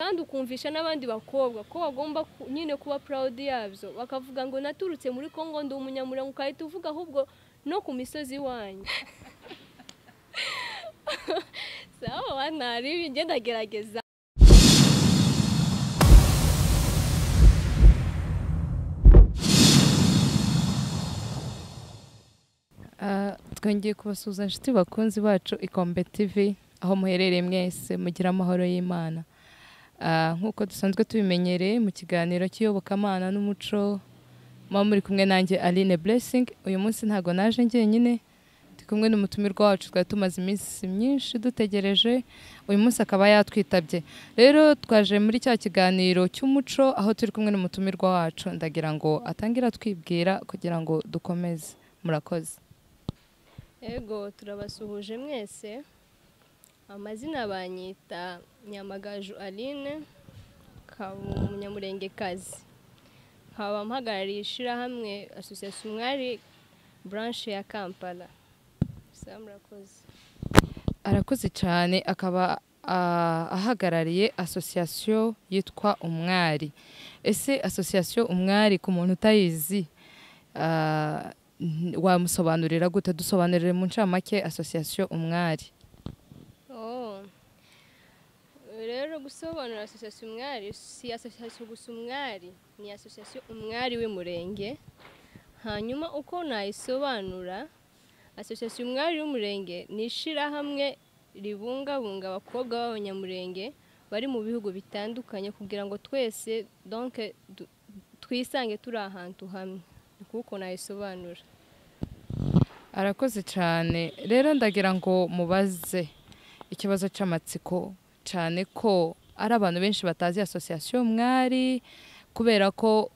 kandi ukumvisha n'abandi bakobwa ko bagomba nyine kuba proud yabyo bakavuga ngo naturutse muri Kongo ndi umunyamurenge ukahita uvuga ahubwo no ku misozi wanyu sawa nari ngenda gerageza twongeye kubasuhuza inshuti bakunzi bacu Ikombe TV aho muherereye mwese mugira amahoro y'Imana. Nk'uko dusanzwe tubimenyereye mu kiganiro cy'iyobokamana n'umuco muri kumwe nanjye Aline Blessing. Uyu munsi ntago naje njyenyine, ndi kumwe n'umutumirwa wacu twari tumaze iminsi myinshi dutegereje, uyu munsi akaba yatwitabye. Rero twaje muri cya kiganiro cy'umuco aho turi kumwe n'umutumirwa wacu, ndagira ngo atangira twibwira kugira ngo dukomeze. Murakoze. Ego turabasuhuje mwese. Amazina banyita Nyamagaju Aline, kaba umunyamurengekazi. Nkaba mpagarariye ishirahamwe Association Umwari branche ya Kampala. Murakoze. Arakoze cyane, akaba ahagarariye association yitwa Umwari. Ese association Umwari ku muntu utayizi wamusobanurira gute? Dusobanurire mu ncamake association Umwari. Rero gusobanura association Umwari si association gusa Umwari, ni association Umwari w'Umurenge. Hanyuma uko nayisobanura, association Umwari w'Umurenge ni ishirahamwe ribungabunga abakobwa b'abanyamurenge bari mu bihugu bitandukanye kugira ngo twese donc twisange turi ahantu hamwe. Kuko nayisobanura. Arakoze cyane. Rero ndagira ngo mubaze ikibazo cy'amatsiko cyane ko ari abantu benshi batazi association Umwari, kubera ko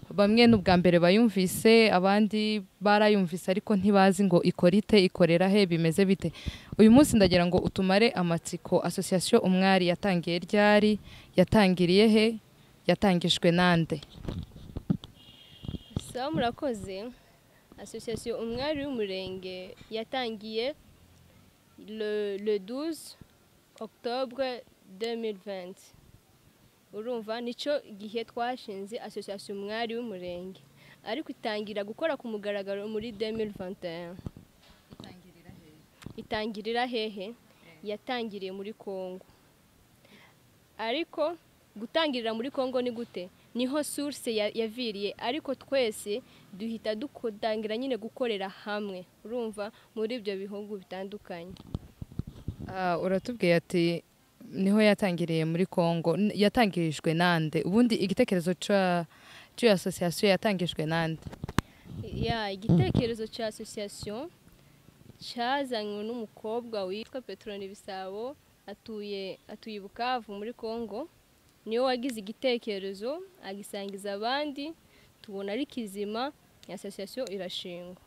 bamwe n'ubwa mbere bayumvise, abandi barayumvise ariko ntibazi ngo ikora ite, ikorera he, bimeze bite. Uyu munsi ndagira ngo utumare amatsiko. Association Umwari yatangiye ryari, yatangiriye he, yatangijwe nande? Sawa murakoze. Association Umwari w'Umurenge yatangiye le 12 octobre 2020. Urumva nico igihe twashinze Association Umwari w'Umurenge, ariko itangira gukora ku mugaragaro muri 2021. Itangirira hehe? Yatangiriye muri Kongo. Ariko gutangirira muri Kongo ni gute? Niho source yaviriye, ariko twese duhita dukodangira nyine gukorera hamwe. Urumva muri ibyo bihugu bitandukanye. Uratubwiye ati niho yatangiriye muri Kongo. Yatangirijwe nande? Ubundi igitekerezo cyo association yatangijwe nande? Igitekerezo cya association cyazanywe n'umukobwa witwa Petroni Bisabo, atuye Bukavu muri Kongo. Niyo wagize igitekerezo agisangiza abandi, tubona ari kizima, association irashingwa.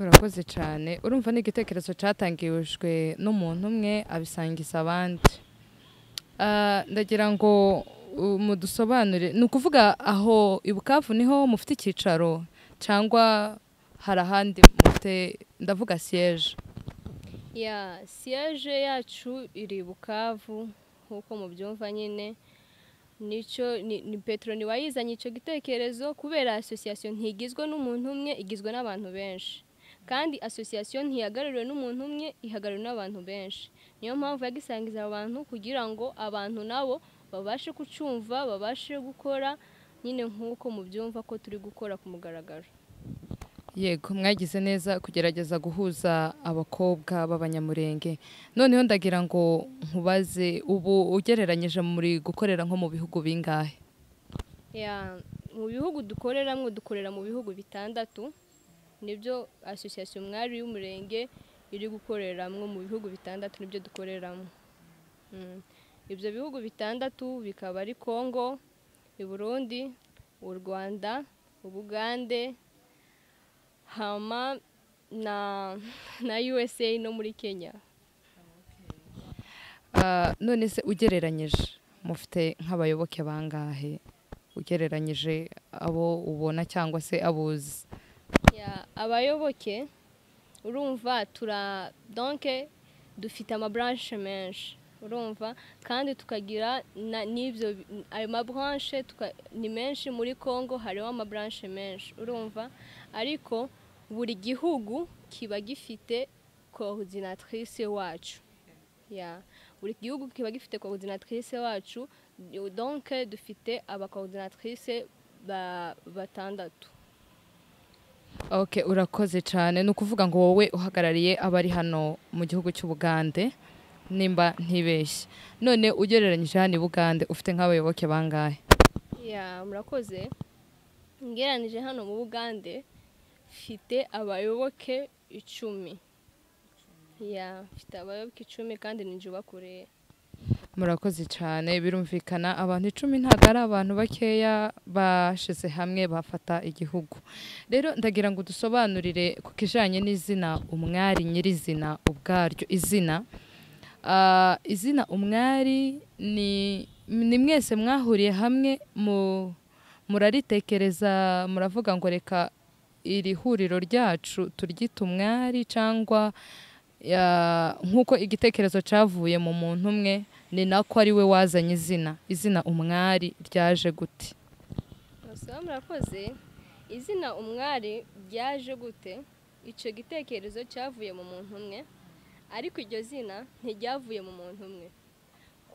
Urakoze cyane. Urumva ni igitekerezo cyatangijwe n'umuntu umwe abisangiza abandi. Ndagira ngo mudusobanure, ni ukuvuga aho i Bukavu niho mufite icyicaro cyangwa hari ahandi mufite? Ndavuga siège. Siège yacu iri Bukavu. Nkuko mubyumva nyine nico ni Petroni wayizanye icyo gitekerezo, kubera association ntigizwe n'umuntu umwe, igizwe n'abantu benshi, kandi association ntihagarariwe n'umuntu umwe, ihagarariwe n'abantu benshi. Niyo mpamvu yagisangiza abantu kugira ngo abantu nabo babashe kucumva, babashe gukora nyine nkuko mubyumva ko turi gukora ku mugaragaro. Yego, mwagize neza kugerageza guhuza abakobwa b'abanyamurenge. Noneho ndagira ngo nkubaze, ubu ugereranyije muri gukorera nko mu bihugu bingahe? Mu bihugu dukorera mu bihugu bitandatu. Nibyo association Umwari w'Umurenge iri gukoreramwo, mu bihugu bitandatu nibyo dukoreramo. Ibyo bihugu bitandatu bikaba ari Kongo, i Burundi, u Rwanda, Ubugande, hama na USA no muri Kenya. None se ugereranyije mufite nk'abayoboke bangahe, ugereranyije abo ubona cyangwa se abuzi? Abayoboke urumva donc dufite ama branche menshi. urumva, kandi tukagira n'ibyo ayo mabranche ni menshi muri Congo, hariho amabranche menshi, urumva, ariko buri gihugu kiba gifite coordinatrice wacu. Buri gihugu kiba gifite coordinatrice wacu, donc dufite aba coordinatrice batandatu. Okay, urakoze cyane. Ni ukuvuga ngo wowe uhagarariye abari hano mu gihugu cy'Ubugande nimba ntibeshye. None ugereranyije hano i Bugande ufite nk'abayoboke bangahe? Murakoze. Ngeranije hano mu Bugande mfite abayoboke 10. Mfite abayoboke 10 kandi ninjye ubakoreye. Murakoze cyane. Birumvikana abantu 10 ntago ari abantu bakeya bashize hamwe bafata igihugu. Rero ndagira ngo dusobanurire ku kijanye n'izina Umwari nyirizina ubwaryo. Izina Umwari ni mwese mwahuriye hamwe muraritekereza muravuga ngo reka iri huriro ryacu turyita Umwari, cyangwa nk'uko igitekerezo cyavuye mu muntu umwe ni nako ari we wazanye izina Umwari ryaje gute? Murakoze. Izina Umwari ryaje gute? Icyo gitekerezo cyavuye mu muntu umwe, ariko iryo zina ntiryavuye mu muntu umwe.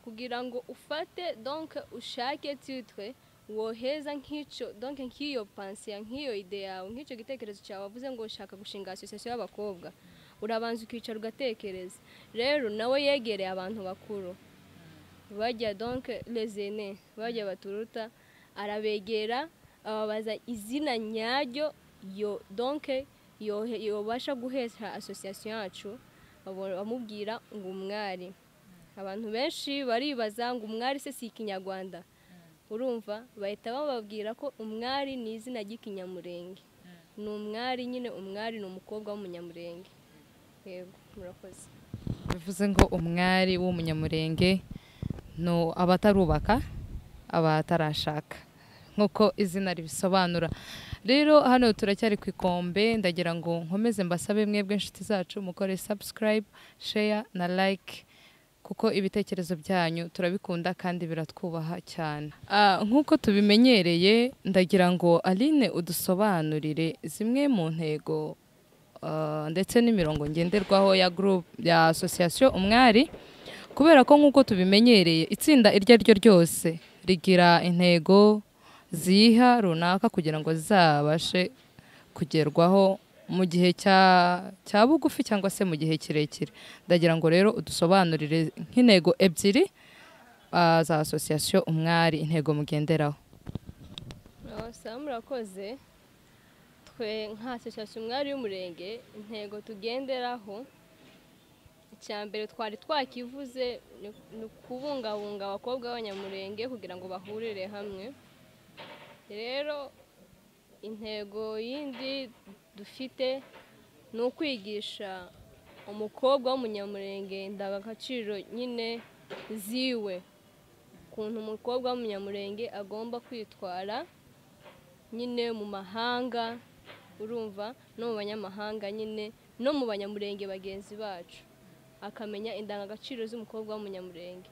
Kugira ngo ufate donc ushake titre woheza nk'icyo, donc nk'iyo pensée, nk'iyo ide yawe, nk'icyo gitekerezo cyawe wavuze ngo ushaka gushinga association y'abakobwa, urabanza ukicara ugatekereza. Rero nawe yegereye abantu bakuru, bajya donc les aînés, bajya baturuta, arabegera ababaza izina nyaryo donc yobasha guhesha association yacu, bamubwira ngo Umwari. Abantu benshi baribaza ngo Umwari se si Ikinyarwanda, urumva, bahita bababwira ko Umwari ni izina ry'Ikinyamurenge. Ni Umwari nyine, Umwari ni umukobwa w'umunyamurenge. Yego, murakoze. Bivuze ngo Umwari w'umunyamurenge no abatarubaka, abatarashaka, nkuko izina ribisobanura. Rero hano turacyari ku Ikombe, ndagira ngo nkomeze mbasabe mwebwe inshuti zacu mukore subscribe, share na like, kuko ibitekerezo byanyu turabikunda kandi biratwubaha cyane. Nkuko tubimenyereye, ndagira ngo Aline udusobanurire zimwe mu ntego ndetse n'imirongo ngenderwaho ya group ya association Umwari, kubera ko nkuko tubimenyereye itsinda iryo ari ryo ryose rigira intego ziha runaka kugira ngo zizabashe kugerwaho mu gihe cya bugufi cyangwa se mu gihe kirekire. Ndagira ngo rero udusobanurire nk'intego ebyiri za association Umwari, intego mugenderaho. Murakoze. Twe nka association Umwari y'Umurenge, intego tugenderaho, icyambere twari twakivuze ni kubungabunga abakobwa b'Abanyamurenge kugira ngo bahurire hamwe. Rero intego yindi dufite ni ukwigisha umukobwa w'umunyamurenge indangagaciro nyine ziwe, ukuntu umukobwa w'umunyamurenge agomba kwitwara nyine mu mahanga, urumva, no mu banyamahanga nyine, no mu banyamurenge bagenzi bacu, akamenya indangagaciro z'umukobwa w'umunyamurenge.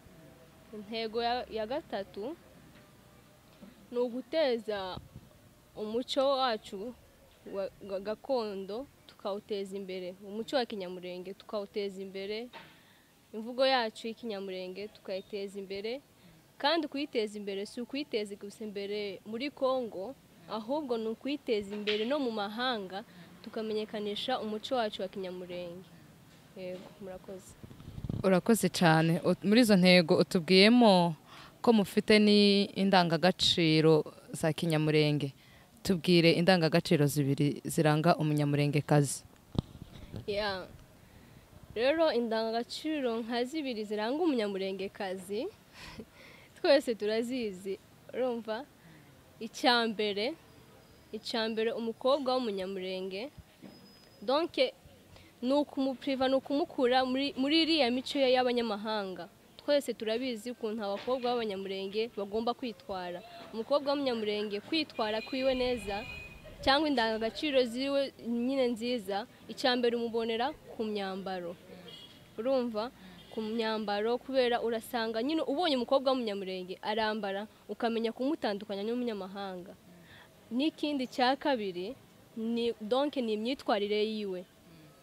Intego ya gatatu ni uguteza umuco wacu gakondo tukawuteza imbere, umuco wa Kinyamurenge tukawuteza imbere, imvugo yacu y'Ikinyamurenge tukayiteza imbere. Kandi kuyiteza imbere si ukuyiteza gusa imbere muri Congo, ahubwo ni ukuyiteza imbere no mu mahanga, tukamenyekanisha umuco wacu wa Kinyamurenge. Yego, murakoze. Urakoze cyane. Muri izo ntego utubwiyemo ko mufite ni indangagaciro za Kinyamurenge. Tubwire indangagaciro zibiri ziranga umunyamurengekazi. Rero indangagaciro nka zibiri ziranga umunyamurengekazi twese turazizi, urumva. Icyambere umukobwa w'umunyamurenge, donc ni ukumupriva, ni ukumukura muri iriya mico y'abanyamahanga. Twese turabizi ukuntu abakobwa b'Abanyamurenge bagomba kwitwara. Umukobwa w'umunyamurenge kwitwara kwiwe neza cyangwa indangagaciro ziwe nyine nziza, icyambere umubonera ku myambaro, urumva, ku ku myambaro kubera urasanga nyine ubonye umukobwa w'umunyamurenge arambara ukamenya kumutandukanya n'umunyamahanga. N'ikindi cya kabiri ni imyitwarire yiwe,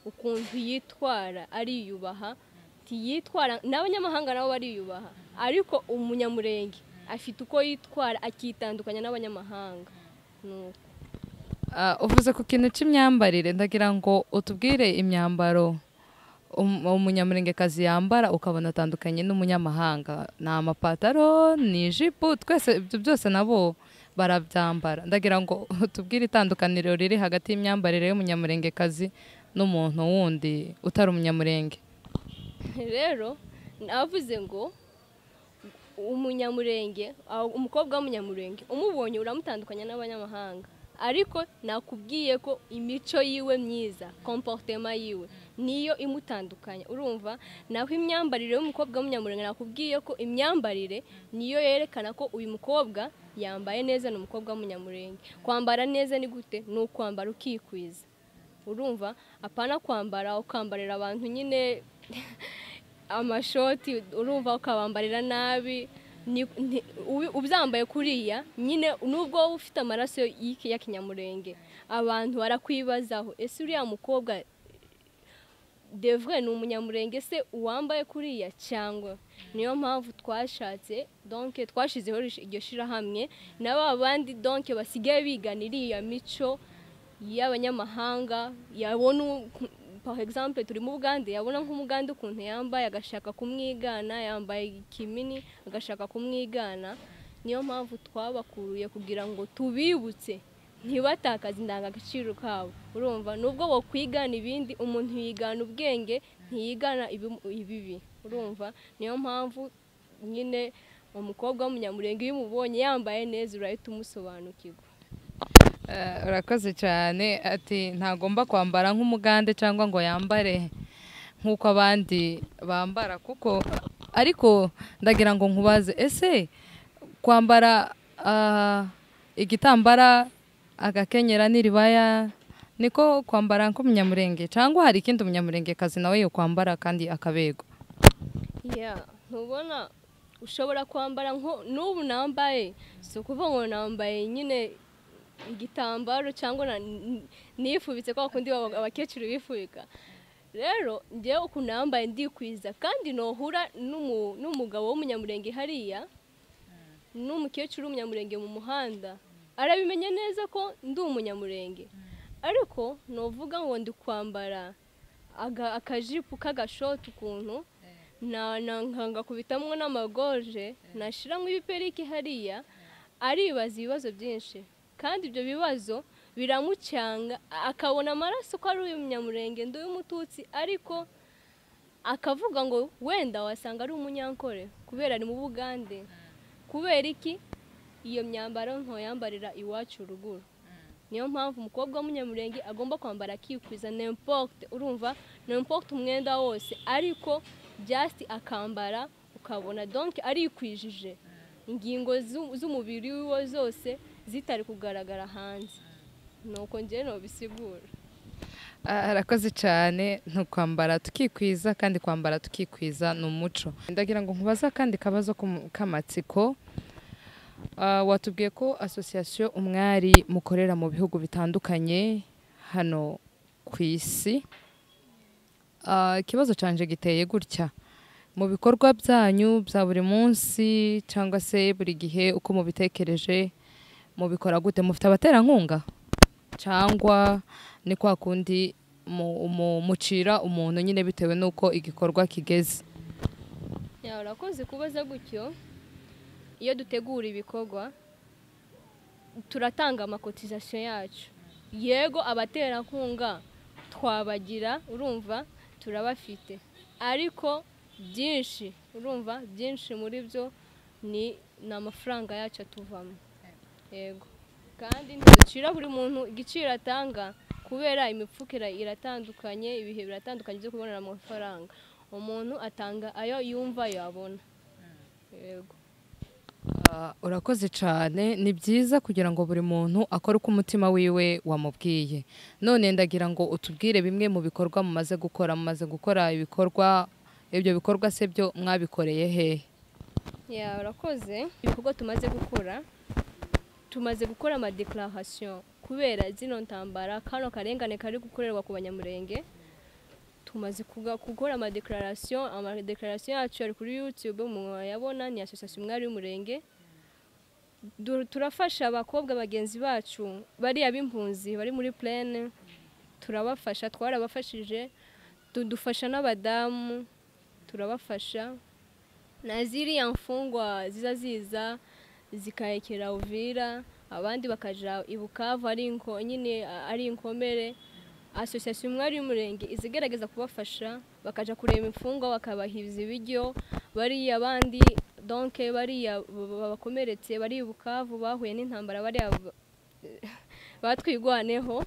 ukuntu yitwara, ariyubaha, yitwara n'abanyamahanga nabo bariyubaha, ariko umunyamurenge afite uko yitwara akitandukanya n'abanyamahanga. Uvuze ku kintu cy'imyambarire, ndagira ngo utubwire imyambaro umunyamurengekazi yambara ukabona atandukanye n'umunyamahanga. Ni amapataro, ni ijipo, twese ibyo byose nabo barabyambara. Ndagira ngo utubwire itandukaniro riri hagati y'imyambarire y'umunyamurengekazi n'umuntu wundi utari umunyamurenge. Rero navuze ngo umunyamurenge, umukobwa w'umunyamurenge umubonye uramutandukanya n'abanyamahanga, ariko nakubwiye ko imico yiwe myiza, comportement yiwe niyo imutandukanya, urumva. Naho imyambarire y'umukobwa w'umunyamurenge nakubwiye ko imyambarire niyo yerekana ko uyu mukobwa yambaye neza, ni umukobwa w'umunyamurenge. Kwambara neza ni gute? Ni ukwambara ukikwiza, urumva, apana kwambara ukambarira abantu nyine amashoti, urumva, ukabambarira nabi. Ubyambaye kuriya nyine nubwo wowe ufite amaraso ya kinyamurenge, abantu barakwibazaho, ese uriya mukobwa devre ni umunyamurenge se uwambaye kuriya cyangwa? Niyo mpamvu twashatse twashizeho iryo shirahamwe n'aba bandi basigaye bigana iriya mico y'abanyamahanga. Yabona par exemple turi mu Bugande, yabona nk'umugande ukuntu yambaye agashaka kumwigana, yambaye ikimini agashaka kumwigana. Niyo mpamvu twabakuruye kugira ngo tubibutse ntibatakaze indangagaciro kabo, urumva. Nubwo bo kwigana ibindi, umuntu yigana ubwenge, ntiyigana ibibi, urumva. Niyo mpamvu nyine umukobwa w'umunyamurenge iyo umubonye yambaye neza urahita umusobanukirwa. Urakoze cyane. Ati ntagomba kwambara nk'umugande cyangwa ngo yambare nk'uko abandi bambara, kuko ariko ndagira ngo nkubaze, ese kwambara igitambara agakenyera n'iribaya niko kwambara nk'umunyamurenge, cyangwa hari ikindi umunyamurengekazi nawe yo kwambara kandi akabego? Ntubona ushobora kwambara n'ubu nambaye, si ukuvuga ngo nambaye nyine igitambaro cyangwa nifubitse kwa kundi abakecuru bifubika. Rero njyewe ukuntu nambaye ndikwiza, kandi nohura n'umugabo w'umunyamurenge hariya, n'umukecuru w'umunyamurenge mu muhanda, arabimenya neza ko ndi umunyamurenge. Ariko novuga ngo ndi kwambara akajipo k'agashoti ukuntu nkangakubitamwo n'amagoje, nashiramo ibiperiki hariya, aribaza ibibazo byinshi, kandi ibyo bibazo biramucanga, akabona amaraso ko ari uyu munyamurenge, ndi umututsi, ariko akavuga ngo wenda wasanga ari umunyankore kubera ari mu Bugande. Kubera iki? Iyo myambaro ntoyambarira iwacu ruguru. Niyo mpamvu umukobwa w'umunyamurenge agomba kwambara akikwiza n'importe, urumva, n'importe umwenda wose, ariko just akambara ukabona arikwijije, ingingo z'umubiri wiwe zose zitari kugaragara hanze. Nuko njye no bisigura. Arakoze cyane. Ntukwambara tukikwiza, kandi kwambara tukikwiza ni umuco. Ndagira ngo nkubaza kandi kabazo k'amatsiko. Watubwiye ko association Umwari mukorera mu bihugu bitandukanye hano ku isi. Ikibazo canje giteye gutya: mu bikorwa byanyu bya buri munsi cyangwa se buri gihe, uko mubitekereje mubikora gute? Mufite abaterankunga cyangwa ni kwa kundi mucira umuntu nyine bitewe n'uko igikorwa kigeze? Urakoze kubaza gutyo. Iyo dutegura ibikorwa turatanga amakotizasiyo yacu. Yego abaterankunga twabagira, urumva, turabafite, ariko byinshi, urumva, byinshi muri byo ni amafaranga yacu atuvamo. Yego, kandi ntiducira buri muntu igiciro atanga, kubera imipfukira iratandukanye, ibihe biratandukanye byo kubonera amafaranga. Umuntu atanga ayo yumva yabona. Yego. Urakoze cyane. Ni byiza kugira ngo buri muntu akore uko umutima wiwe wamubwiye. None ndagira ngo utubwire bimwe mu bikorwa mumaze gukora. Mumaze gukora ibikorwa ibyo bikorwa se byo mwabikoreye hehe? ya urakoze. Ibikorwa tumaze gukora ama declaration kubera zino ntambara kano karengane kari gukorerwa ku banyamurenge. Tumaze gukora ama declaration yacu ari kuri YouTube yabona ni association Umwari w'umurenge. Turafasha abakobwa bagenzi bacu bari ab'impunzi bari muri plaine, turabafasha, twarabafashije, dufasha n'abadamu turabafasha, na ziriya mfungwa ziza zikayekera Uvira, abandi bakaja ibukavu ari inkomere. Association Umwari w'umurenge izigerageza kubafasha, bakaja kureba imfungwa bakabahiza ibiryo, bari abandi donc bari babakomeretse bari ibukavu bahuye n'intambara bari batwigwaneho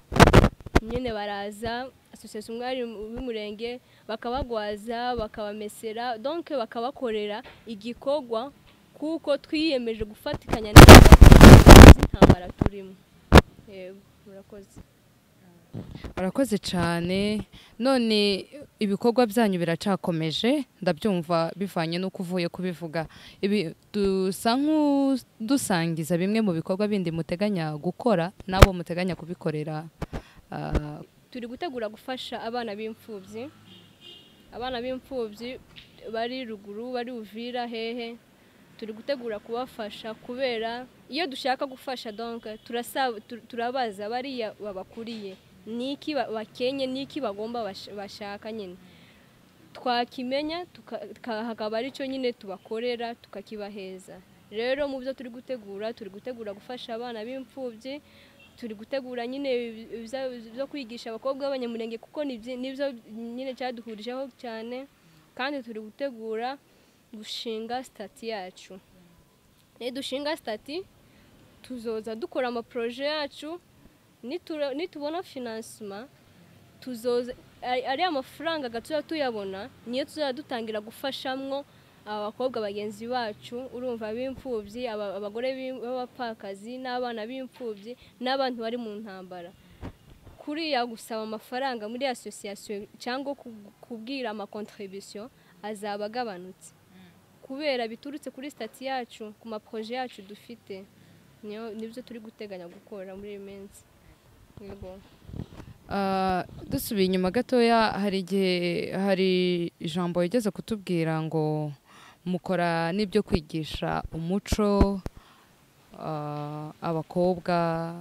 nyine baraza Association Umwari w'umurenge bakabagwaza bakabamesera, donc bakabakorera igikorwa kuko twiyemeje gufatikanya n'intambara turimo. Yego murakoze. Barakoze cyane. None ibikorwa byanyu biracakomeje, ndabyumva bivanye no kuvuye kubivuga. Ibi dusangiza bimwe mu bikorwa bindi muteganya gukora nabo muteganya kubikorera. Turi gutegura gufasha abana b'imfubyi bari ruguru bari Uvira hehe. Turi gutegura kubafasha kubera iyo dushaka gufasha donc turabaza bariya babakuriye niki bakenye niki bagomba bashaka nyine twakimenya hakaba ari cyo nyine tubakorera tukakibaheza. Rero mu byo turi gutegura gufasha abana b'imfubyi, turi gutegura nyine byo kwigisha abakobwa b'abanyamurenge kuko nibyo nyine cyaduhurijeho cyane, kandi turi gutegura gushinga stati yacu. Dushinga stati tuzoza dukora ama projet yacu, nitubona financement tuzoza ari amafaranga gatuza tuyabona niyo tuzoza dutangira gufashamwo abakobwa bagenzi bacu, urumva b'imfubyi, abagore b'abapfakazi n'abana b'imfubyi n'abantu bari mu ntambara. Kuriya gusaba amafaranga muri association cyangwa kubwira ama contribution azaba agabanutse kubera biturutse kuri stati yacu ku ma projet yacu dufite. Nibyo turi guteganya gukora muri iyi minsi. Yego. Dusubiye inyuma gatoya, hari ijambo yigeze kutubwira ngo mukora n'ibyo kwigisha umuco abakobwa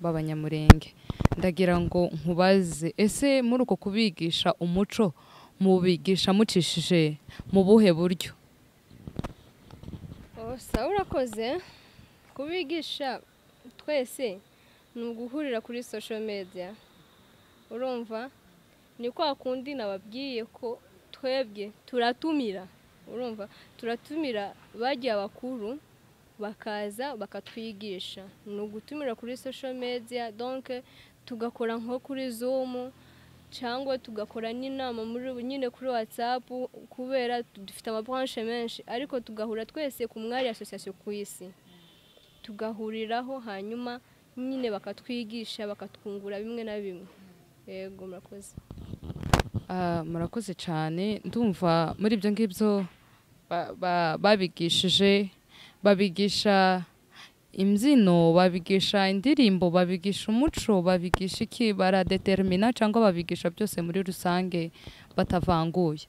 b'abanyamurenge. Ndagira ngo nkubaze, ese muri uko kubigisha umuco mubigisha mucishije mu buhe buryo? Urakoze. Kubigisha twese ni uguhurira kuri social media, urumva ni kwa kundi nababwiye ko twebwe turatumira, urumva turatumira bagiye abakuru bakaza bakatwigisha. Ni ugutumira kuri social media, donc tugakora nko kuri Zoom cyangwa tugakora n'inama nyine kuri WhatsApp kubera dufite ama branche menshi, ariko tugahura twese ku Umwari association ku isi, tugahuriraho hanyuma nyine bakatwigisha bakatwungura bimwe na bimwe. Yego murakoze. Murakoze cyane. Ndumva muri ibyo ngibyo babigisha imbyino, babigisha indirimbo, babigisha umuco, babigisha iki, baradetermina cyangwa babigisha byose muri rusange batavanguye?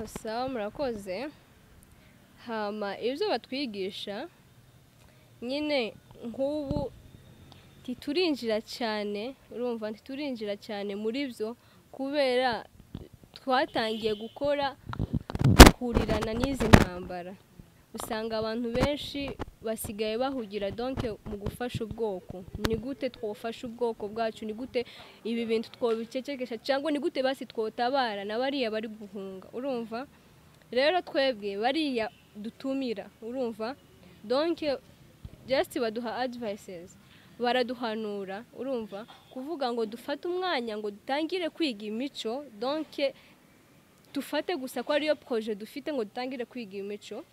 Sawa murakoze. Hama ibyo batwigisha nyine nk'ubu titurinjira cyane, urumva titurinjira cyane muri byo kubera twatangiye gukora kurirana n'izi ntambara. Usanga abantu benshi basigaye bahugira donc mu gufasha ubwoko. Ni gute twofasha ubwoko bwacu, ni gute ibi bintu twobicecekesha cyangwa ni gute basi twotabara na bariya bari guhunga, urumva. Rero twebwe bariya dutumira, urumva, donc just baduha advices, baraduhanura, urumva, kuvuga ngo dufate umwanya ngo dutangire kwiga imico, donc dufate gusa ko ariyo projet dufite ngo dutangire kwiga imico.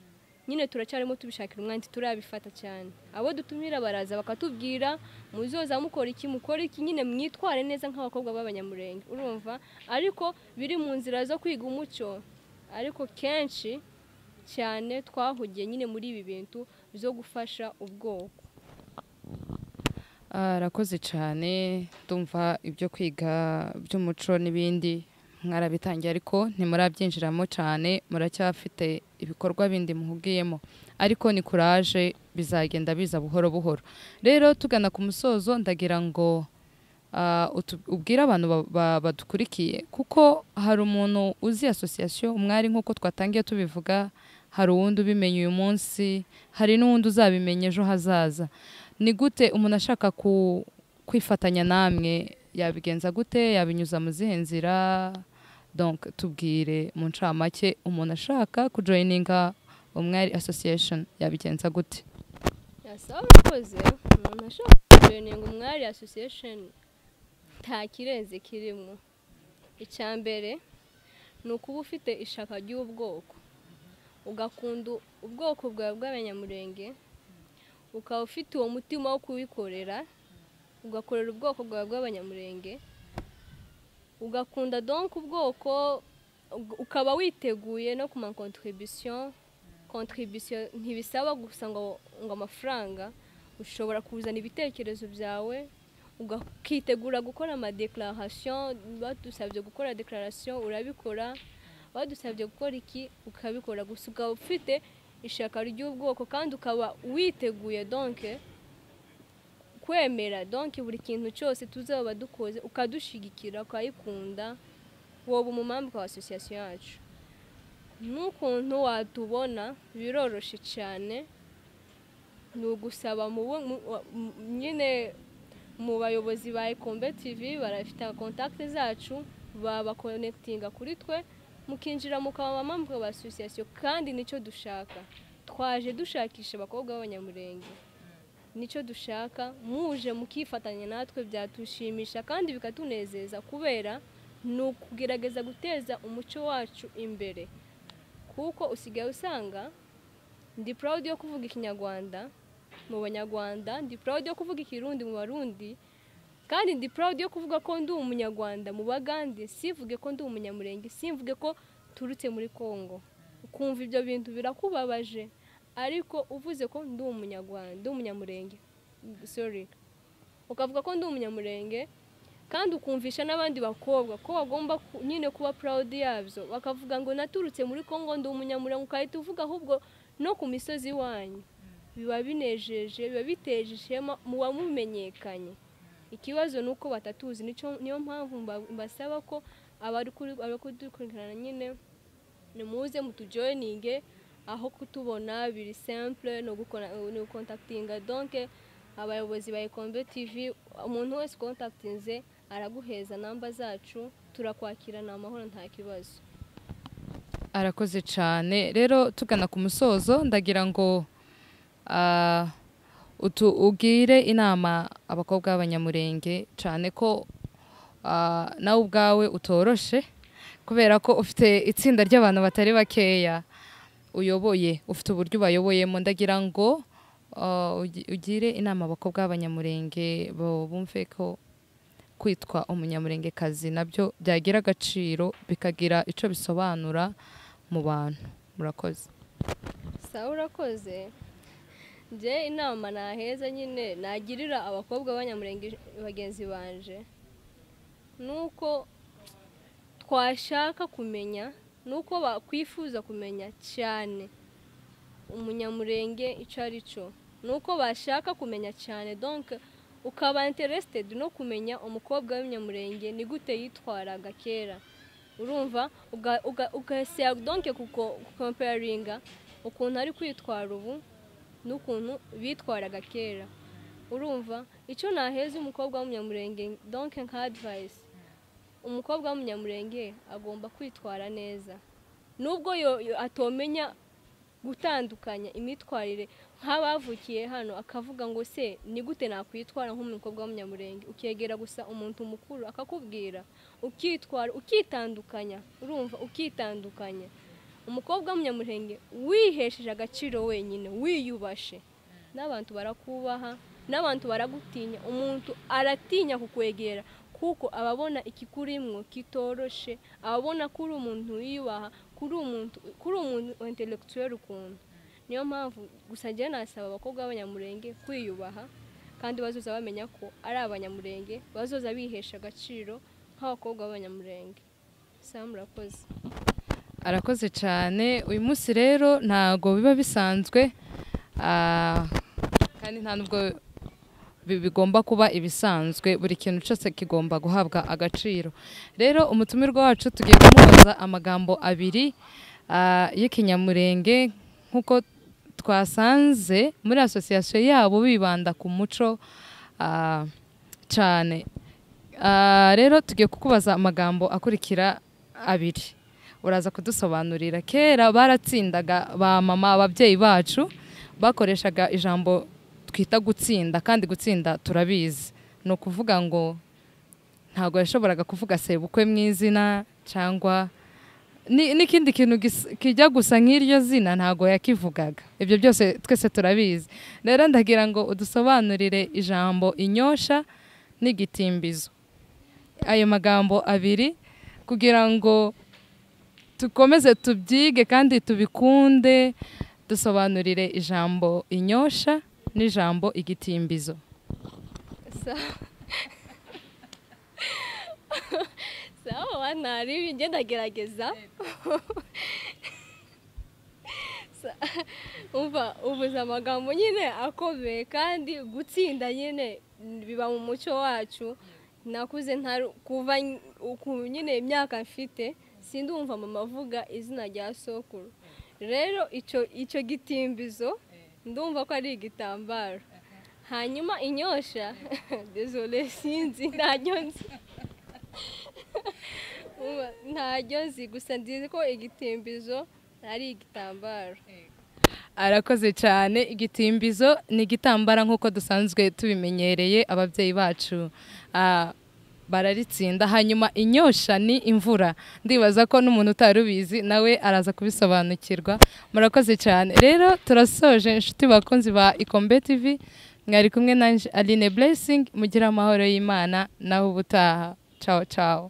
Nyine turacyarimo tubishakira umwanya turabifata cyane. Abo dutumira baraza bakatubwira muzoza mukora iki nyine mwitware neza nk'abakobwa b'abanyamurenge, urumva, ariko biri mu nzira zo kwiga umuco ariko kenshi cyane twahugiye nyine muri ibi bintu byo gufasha ubwoko. arakoze cyane ndumva ibyo kwiga by'umuco n'ibindi mwarabitangiye ariko ntimurabyinjiramo cyane, muracyafite ibikorwa bindi muhugiyemo, ariko ni courage, bizagenda biza buhoro buhoro. Rero tugana ku musozo ndagira ngo ubwire abantu badukurikiye, kuko hari umuntu uzi association Umwari nk'uko twatangiye tubivuga, hari uwundi ubimenye uyu munsi, hari n'uwundi uzabimenya ejo hazaza. Ni gute umuntu ashaka kwifatanya namwe yabigenza gute, yabinyuza mu zihe nzira? Donc tubwire mu ncamake, umuntu ashaka kujoininga Umwari association yabigenza gute? Yasabakoze umuntu ashaka kujoininga Umwari association nta kirenze kirimo. Icyambere ni ukuba ufite ishaka ry'ubwoko, ugakunda ubwoko bwawe bw'abanyamurenge, ukaba ufite uwo mutima wo kubikorera, ugakorera ubwoko bwawe bw'abanyamurenge, ugakunda donc ubwoko, ukaba witeguye no kuma contribution ntibisaba gusa ngo amafaranga, ushobora kuzana ibitekerezo byawe, ukitegura gukora ama declaration, badusabye gukora declaration urabikora, badusabye gukora iki ukabikora, gusa ukaba ufite ishaka ry'ubwoko kandi ukaba witeguye donc kwemera donc buri kintu cyose tuzaba dukoze ukadushigikira, ukayikunda, wowe umumambi wa association yacu. N'ukuntu watubona biroroshe cyane, ni ugusaba nyine mu bayobozi ba Ikombe TV, barafite contact zacu, baba connectinga kuri twe, mukinjira mukaba amambi wa association. Kandi nicyo dushaka, twaje dushakisha abakobwa b'abanyamurenge, nicyo dushaka, muje mukifatanya natwe byatushimisha kandi bikatunezeza, kubera ni ukugerageza guteza umuco wacu imbere. Kuko usigaye usanga ndi proud yo kuvuga Ikinyarwanda mu Banyarwanda, ndi proud yo kuvuga Ikirundi mu Barundi, kandi ndi proud yo kuvuga ko ndi Umunyarwanda mu Bagande, sivuge ko ndi Umunyamurenge, simvuge ko turutse muri Kongo. Ukumva ibyo bintu birakubabaje, ariko uvuze ko ndi Umunyarwanda, ndi Umunyamurenge, ukavuga ko ndi Umunyamurenge, kandi ukumvisha n'abandi bakobwa ko bagomba nyine kuba proud yabyo, bakavuga ngo naturutse muri Kongo ndi Umunyamurenge, ukahita uvuga ahubwo no ku misozi wanyu. Biba binejeje, biba biteje ishema, muba mumenyekanye. Ikibazo nuko batatuzi, niyo mpamvu mbasaba ko abakudukurikirana nyine nimuze mutujoininge, aho kutubona biri simple no contactinga donc abayobozi ba Ikombe TV. Umuntu wese contactinze araguheza namba zacu, turakwakirana amahoro nta kibazo. Arakoze cyane. Rero tugana ku musozo ndagira ngo ubwire inama abakobwa b'abanyamurenge, cyane ko nawe ubwawe utoroshe, kubera ko ufite itsinda ry'abantu batari bakeya uyoboye, ufite uburyo bayoboyemo. Ndagira ngo ugire inama abakobwa b'abanyamurenge bumve ko kwitwa umunyamurengekazi nabyo byagira agaciro, bikagira icyo bisobanura mu bantu. Murakoze. Sawa, urakoze. Nje inama naheza nyine nagirira abakobwa b'abanyamurenge bagenzi banje, nuko twashaka kumenya, nuko bakwifuza kumenya cyane umunyamurenge icyo ari cyo, nuko bashaka kumenya cyane, donc ukaba interested no kumenya umukobwa w'umunyamurenge ni gute yitwaraga kera. Urumva ugasya donc kuko comparinga ukuntu ari kwitwara ubu n'ukuntu bitwaraga kera. Urumva icyo naheza umukobwa w'umunyamurenge, donc nka advice, umukobwa w'umunyamurenge agomba kwitwara neza, nubwo atomenya gutandukanya imitwarire nk'abavukiye hano, akavuga ngo se ni gute nakwitwara nk'umukobwa w'umunyamurenge, ukegera gusa umuntu mukuru akakubwira, ukitwara ukitandukanya. Urumva ukitandukanya, umukobwa w'umunyamurenge wihesheje agaciro wenyine, wiyubashe, n'abantu barakubaha, n'abantu baragutinya, umuntu aratinya kukwegera kuko ababona ikikurimwo kitoroshe, ababona ko uri umuntu wiyubaha, ko kuri umuntu intellectuel ukuntu. Niyo mpamvu gusa njye nasaba abakobwa b'abanyamurenge kwiyubaha kandi bazoza bamenya ko ari abanyamurenge, bazoza bihesha agaciro nk'abakobwa b'abanyamurenge. Murakoze. Arakoze cyane. Uyu munsi rero ntago biba bisanzwe kandi nta nubwo bigomba kuba ibisanzwe, buri kintu cyose kigomba guhabwa agaciro. Rero umutumirwa wacu tugiye kumubaza amagambo abiri y'ikinyamurenge nk'uko twasanze muri association yabo bibanda ku muco cyane. Rero tugiye kukubaza amagambo akurikira abiri, uraza kudusobanurira. Kera baratsindaga ba mama, ababyeyi bacu bakoreshaga ijambo twita gutsinda, kandi gutsinda turabizi ni ukuvuga ngo ntabwo yashoboraga kuvuga sebukwe mu izina cyangwa n'ikindi kintu kijya gusa nk'iryo zina ntabwo yakivugaga. Ibyo byose twese turabizi. Rero ndagira ngo udusobanurire ijambo inyosha n'igitimbizo, ayo magambo abiri, kugira ngo tukomeze tubyige kandi tubikunde. Dusobanurire ijambo inyosha n'ijambo igitimbizo. Sawa, nari ngenda gerageza. Umva, uvuze amagambo nyine akomeye kandi gutsinda nyine biba mu muco wacu. Nakuze kuva nyine imyaka mfite sindumva mama avuga izina rya sokuru. Rero icyo gitimbizo ndumva ko ari igitambaro. Hanyuma inyosha désolé sinzi, ntajyo nzi gusa ndizi ko igitimbizo ari igitambaro. Arakoze cyane. Igitimbizo ni igitambara nk'uko dusanzwe tubimenyereye, ababyeyi bacu bararitsinda. Hanyuma inyosha ni imvura. Ndibaza ko n'umuntu utarubizi nawe araza kubisobanukirwa. Murakoze cyane. Rero turasoje inshuti bakunzi ba Ikombe TV, mwari kumwe nanje Aline Blessing. Mugira amahoro y'Imana naho ubutaha. Ciao ciao.